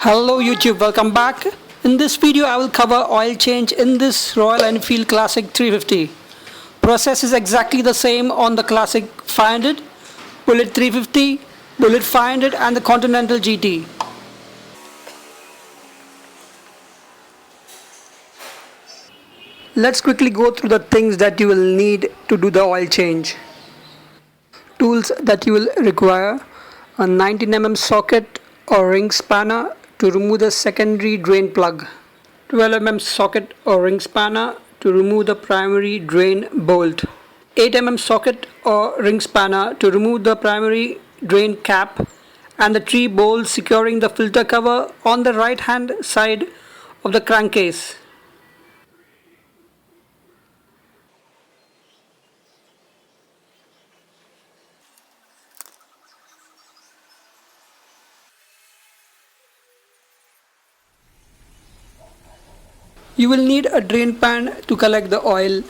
Hello YouTube, welcome back. In this video I will cover oil change in this Royal Enfield Classic 350. Process is exactly the same on the Classic 500, Bullet 350, Bullet 500 and the Continental GT. Let's quickly go through the things that you will need to do the oil change. Tools that you will require: a 19 mm socket or ring spanner to remove the secondary drain plug, 12 mm socket or ring spanner to remove the primary drain bolt, 8 mm socket or ring spanner to remove the primary drain cap and the 3 bolts securing the filter cover on the right hand side of the crankcase. You will need a drain pan to collect the oil.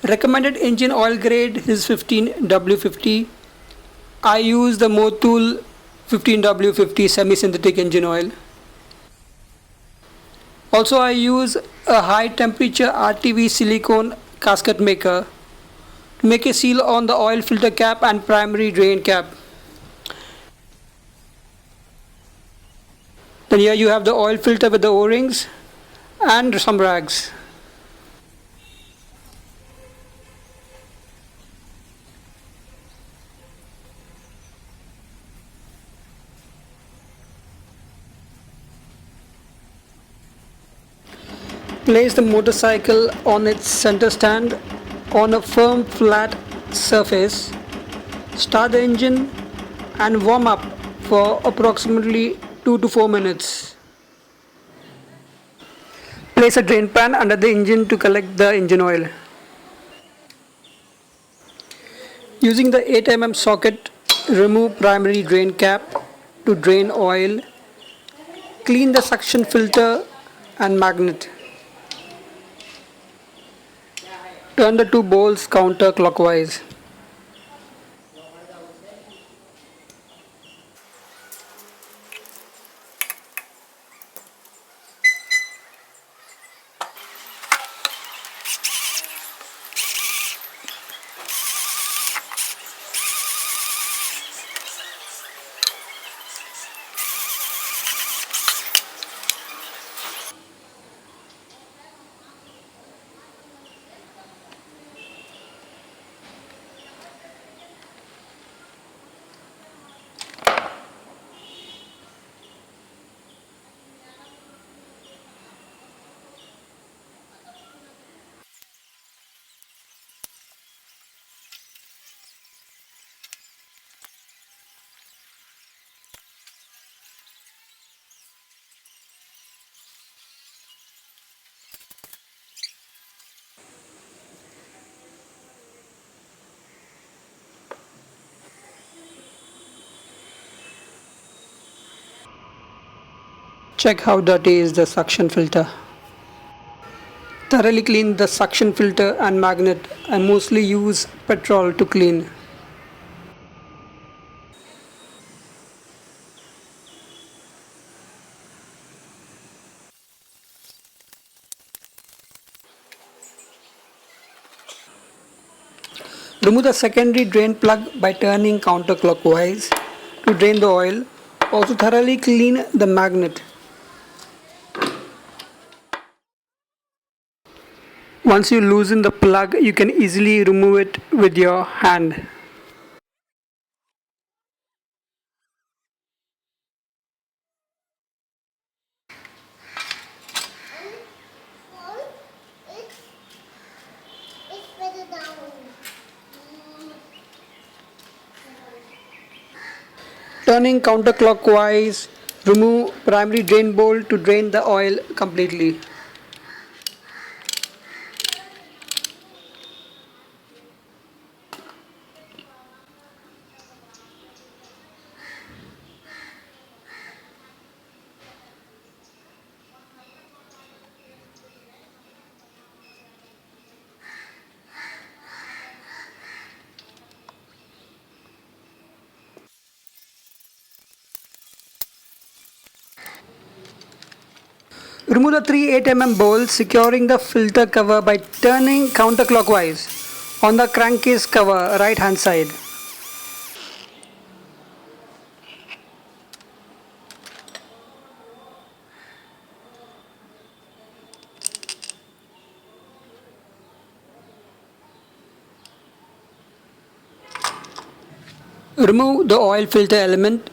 Recommended engine oil grade is 15W50. I use the Motul 15W50 semi-synthetic engine oil. Also I use a high temperature RTV silicone gasket maker to make a seal on the oil filter cap and primary drain cap. Then here you have the oil filter with the O-rings and some rags. Place the motorcycle on its center stand on a firm flat surface. Start the engine and warm up for approximately 2 to 4 minutes. Place a drain pan under the engine to collect the engine oil. Using the 8 mm socket, remove primary drain cap to drain oil. Clean the suction filter and magnet. Turn the 2 bolts counterclockwise. Check how dirty is the suction filter. Thoroughly clean the suction filter and magnet. I mostly use petrol to clean. Remove the secondary drain plug by turning counterclockwise to drain the oil. Also thoroughly clean the magnet. Once you loosen the plug, you can easily remove it with your hand. Turning counterclockwise, remove primary drain bolt to drain the oil completely. Remove the three 8 mm bolts securing the filter cover by turning counterclockwise on the crankcase cover right hand side. Remove the oil filter element.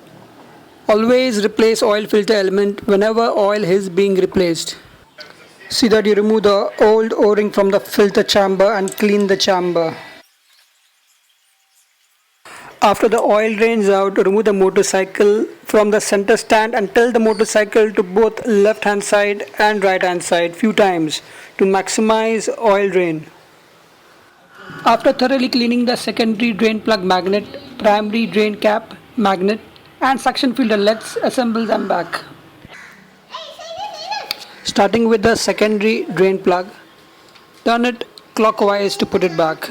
Always replace oil filter element whenever oil is being replaced. See that you remove the old O-ring from the filter chamber and clean the chamber. After the oil drains out, remove the motorcycle from the center stand and tilt the motorcycle to both left hand side and right hand side few times to maximize oil drain. After thoroughly cleaning the secondary drain plug magnet, primary drain cap magnet and suction filter, let's assemble them back. Starting with the secondary drain plug, turn it clockwise to put it back.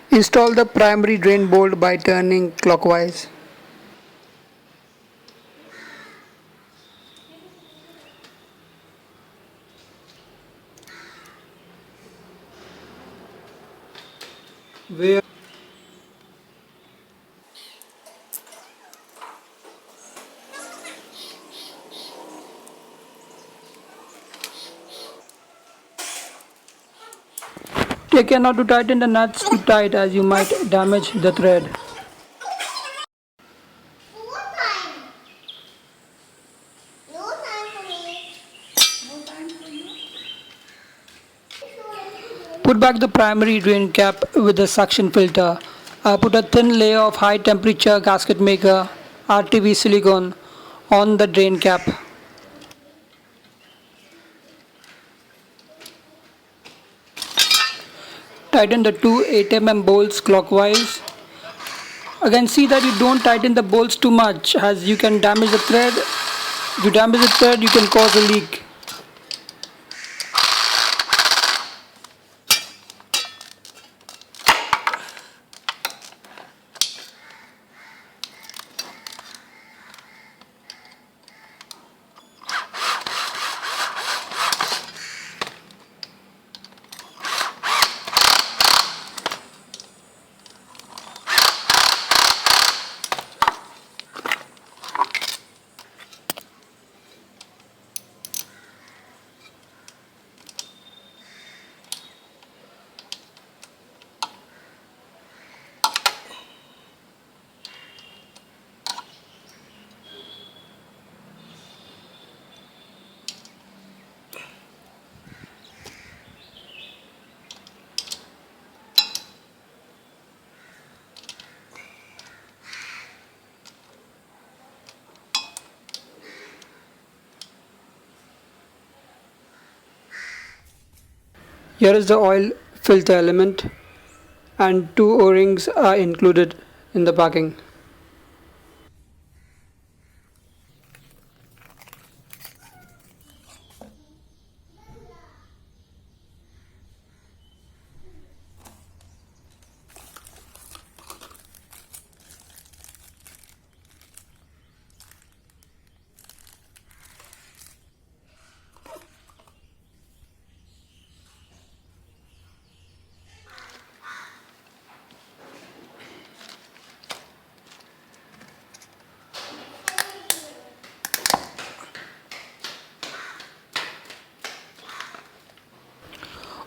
Install the primary drain bolt by turning clockwise. Take care not to tighten the nuts too tight as you might damage the thread. Put back the primary drain cap with the suction filter. Put a thin layer of high temperature gasket maker RTV silicone on the drain cap. Tighten the two 8 mm bolts clockwise. Again, see that you don't tighten the bolts too much as you can damage the thread. If you damage the thread, you can cause a leak. Here is the oil filter element and two O-rings are included in the packing.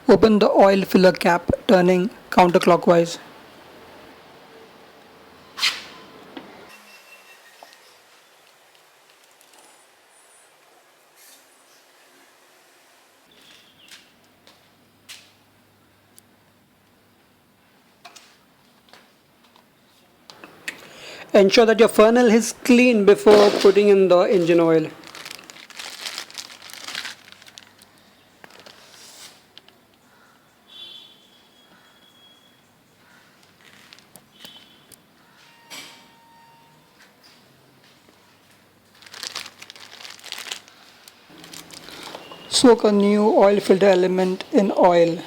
Open the oil filler cap turning counterclockwise. Ensure that your funnel is clean before putting in the engine oil. Soak a new oil filter element in oil.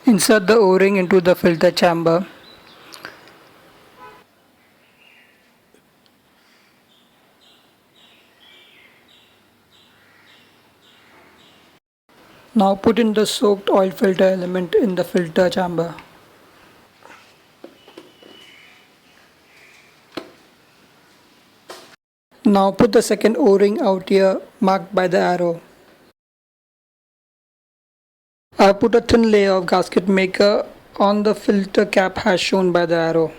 Insert the O-ring into the filter chamber. Now put in the soaked oil filter element in the filter chamber. Now put the second O-ring out here marked by the arrow. I have put a thin layer of gasket maker on the filter cap as shown by the arrow.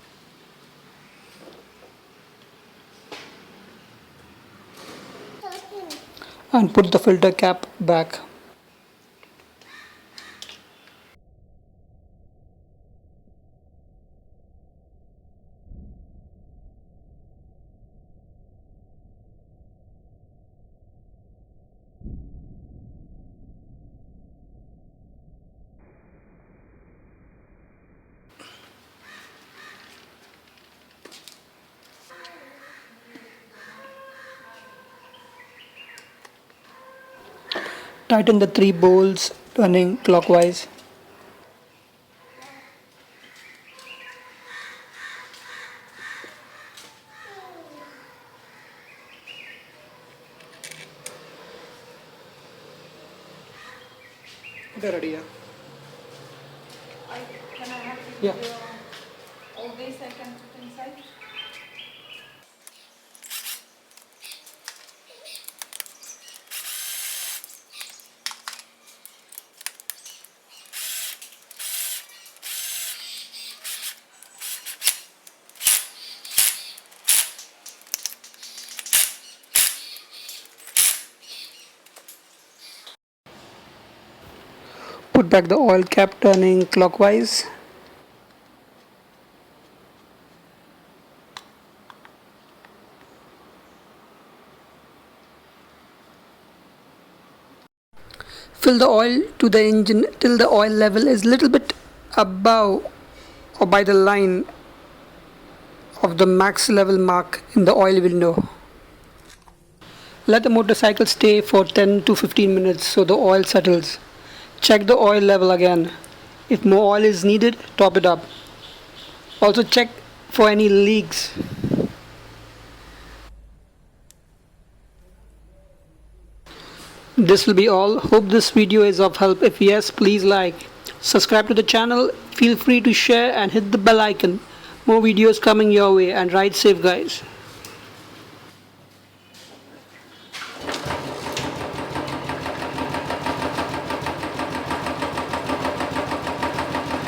And put the filter cap back. Tighten the 3 bolts turning clockwise. They're ready, yeah. Can I have it Yeah. all this I can put inside? Put back the oil cap turning clockwise. Fill the oil to the engine till the oil level is little bit above or by the line of the max level mark in the oil window. Let the motorcycle stay for 10 to 15 minutes so the oil settles. Check the oil level again. If more oil is needed, top it up. Also check for any leaks. This will be all. Hope this video is of help. If yes, please like. Subscribe to the channel. Feel free to share and hit the bell icon. More videos coming your way, and ride safe, guys.